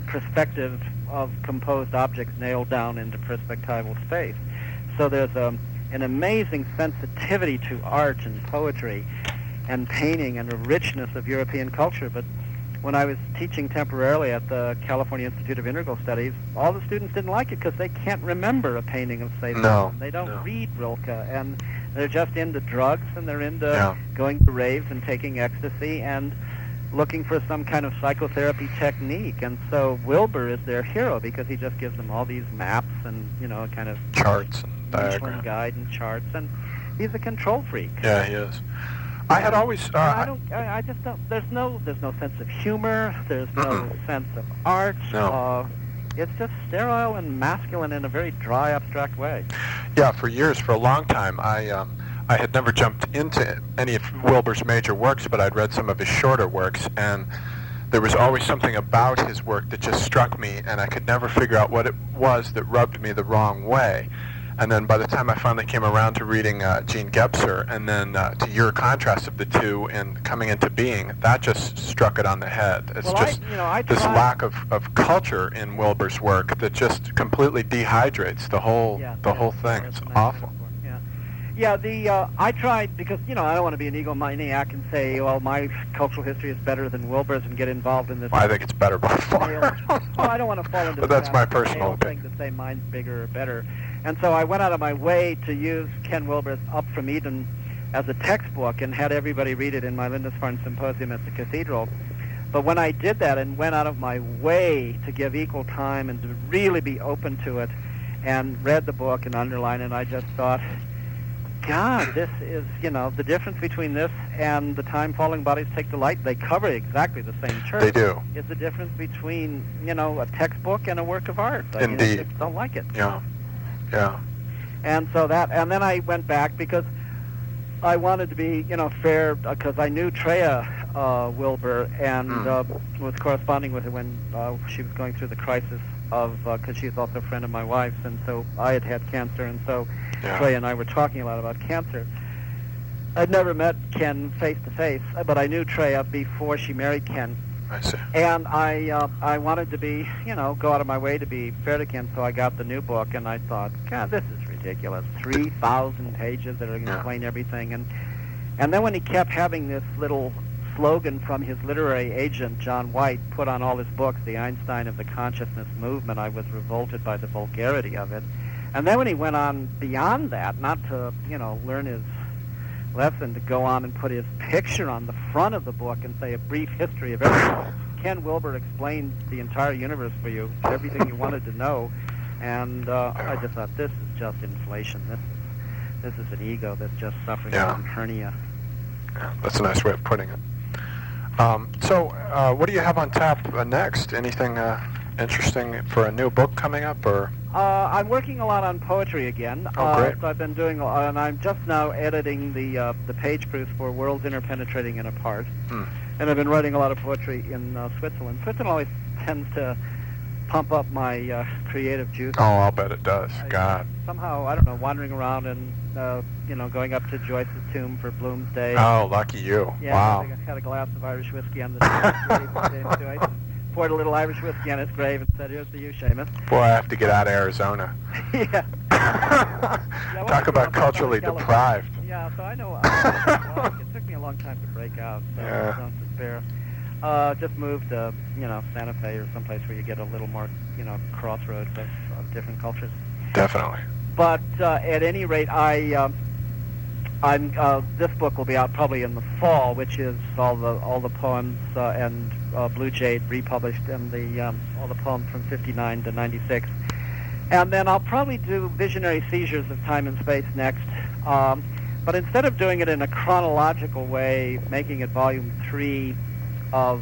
perspective of composed objects nailed down into perspectival space. So there's an amazing sensitivity to art and poetry and painting and a richness of European culture. But when I was teaching temporarily at the California Institute of Integral Studies, all the students didn't like it because they can't remember a painting of, say, they don't read Rilke, and they're just into drugs, and they're into going to raves and taking ecstasy and looking for some kind of psychotherapy technique. And so Wilber is their hero because he just gives them all these maps and, kind of charts and diagrams, guide and charts, and he's a control freak. Yeah, he is. I had always. I just don't. There's no sense of humor. There's no sense of art. No. It's just sterile and masculine in a very dry, abstract way. Yeah, for a long time, I had never jumped into any of Wilber's major works, but I'd read some of his shorter works, and there was always something about his work that just struck me, and I could never figure out what it was that rubbed me the wrong way. And then by the time I finally came around to reading Jean Gebser, and then to your contrast of the two and coming into being, that just struck it on the head. It's this lack of culture in Wilber's work that just completely dehydrates the whole thing. It's awful. I tried because, I don't want to be an egomaniac and say, well, my cultural history is better than Wilbur's and get involved in this. Well, I think it's better by far. Well, I don't want to fall into but that's my personal opinion. To say mine's bigger or better. And so I went out of my way to use Ken Wilber's Up from Eden as a textbook and had everybody read it in my Lindisfarne Symposium at the Cathedral. But when I did that and went out of my way to give equal time and to really be open to it and read the book and underlined it, I just thought, God, this is, the difference between this and The Time Falling Bodies Take Delight, they cover exactly the same church. They do. It's the difference between, a textbook and a work of art. Indeed. I just don't like it. Yeah. And so and then I went back because I wanted to be, fair, because I knew Treya Wilber and was corresponding with her when she was going through the crisis because she's also a friend of my wife's, and so I had cancer, and so Treya and I were talking a lot about cancer. I'd never met Ken face to face, but I knew Treya before she married Ken. I see. And I wanted to be, go out of my way to be fair to Ken, so I got the new book, and I thought, God, this is ridiculous. 3,000 pages that are going to explain everything. And then when he kept having this little slogan from his literary agent, John White, put on all his books, The Einstein of the Consciousness Movement, I was revolted by the vulgarity of it. And then when he went on beyond that, not to, learn his lesson, to go on and put his picture on the front of the book and say a brief history of everything. Ken Wilber explained the entire universe for you, everything you wanted to know, and I just thought, this is just inflation. This is an ego that's just suffering from hernia. Yeah, that's a nice way of putting it. So what do you have on tap next? Anything interesting for a new book coming up, or? I'm working a lot on poetry again. Oh, great. So I've been doing, and I'm just now editing the page proofs for Worlds Interpenetrating and Apart. And I've been writing a lot of poetry in Switzerland. Switzerland always tends to pump up my creative juice. Oh, I'll bet it does. God. Somehow, I don't know, wandering around and, going up to Joyce's tomb for Bloomsday. Oh, lucky you. Yeah, wow. I had a glass of Irish whiskey on the grave of James Joyce. Poured a little Irish whiskey on his grave and said, "Here's to you, Seamus." Boy, I have to get out of Arizona. Yeah. Talk about culturally deprived. Yeah, so I know. It took me a long time to break out, so don't despair. Just moved to, Santa Fe or someplace where you get a little more, crossroads of different cultures. Definitely. But at any rate, this book will be out probably in the fall, which is all the poems and Blue Jade republished, and all the poems from 59 to 96. And then I'll probably do Visionary Seizures of Time and Space next. But instead of doing it in a chronological way, making it volume 3 of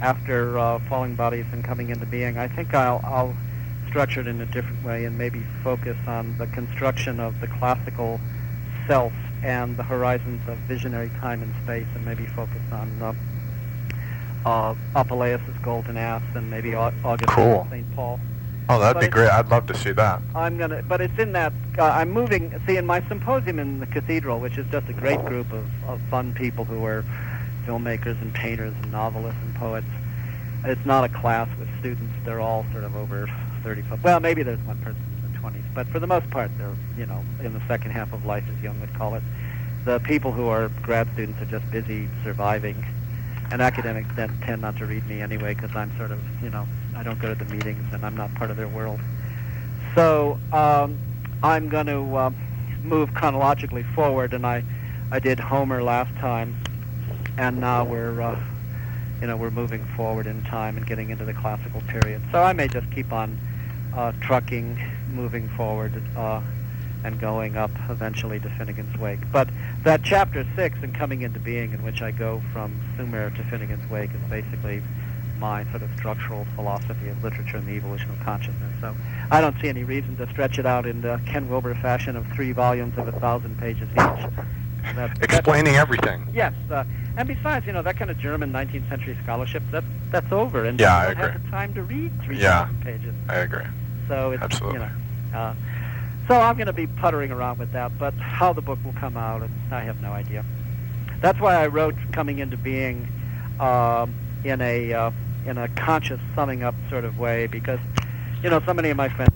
after Falling Bodies and Coming into Being, I think I'll structure it in a different way and maybe focus on the construction of the classical self and the horizons of visionary time and space, and maybe focus on Apuleius' Golden Ass and maybe Augustine St. Paul. Oh, that'd be great. I'd love to see that. But it's in that, I'm moving, in my symposium in the Cathedral, which is just a great group of fun people who are filmmakers and painters and novelists and poets. it's not a class with students. They're all sort of over 35. Well, maybe there's one person in the 20s, but for the most part, they're, you know, in the second half of life, as Jung would call it. The people who are grad students are just busy surviving, and academics tend not to read me anyway, because I'm sort of, you know, I don't go to the meetings, and I'm not part of their world. So I'm going to move chronologically forward, and I did Homer last time, and now we're moving forward in time and getting into the classical period. So I may just keep on trucking, moving forward, and going up eventually to Finnegan's Wake. But that chapter 6 in Coming Into Being, in which I go from Sumer to Finnegan's Wake, is basically my sort of structural philosophy of literature and the evolution of consciousness. So I don't see any reason to stretch it out in the Ken Wilber fashion of 3 volumes of 1,000 pages each. Explaining everything. Yes, and besides, you know, that kind of German 19th century scholarship, that's over, and yeah, you don't have the time to read 3,000 yeah, pages. I agree. So it's, absolutely. You know, so I'm going to be puttering around with that, but how the book will come out, I have no idea. That's why I wrote Coming Into Being in a conscious summing up sort of way, because, you know, so many of my friends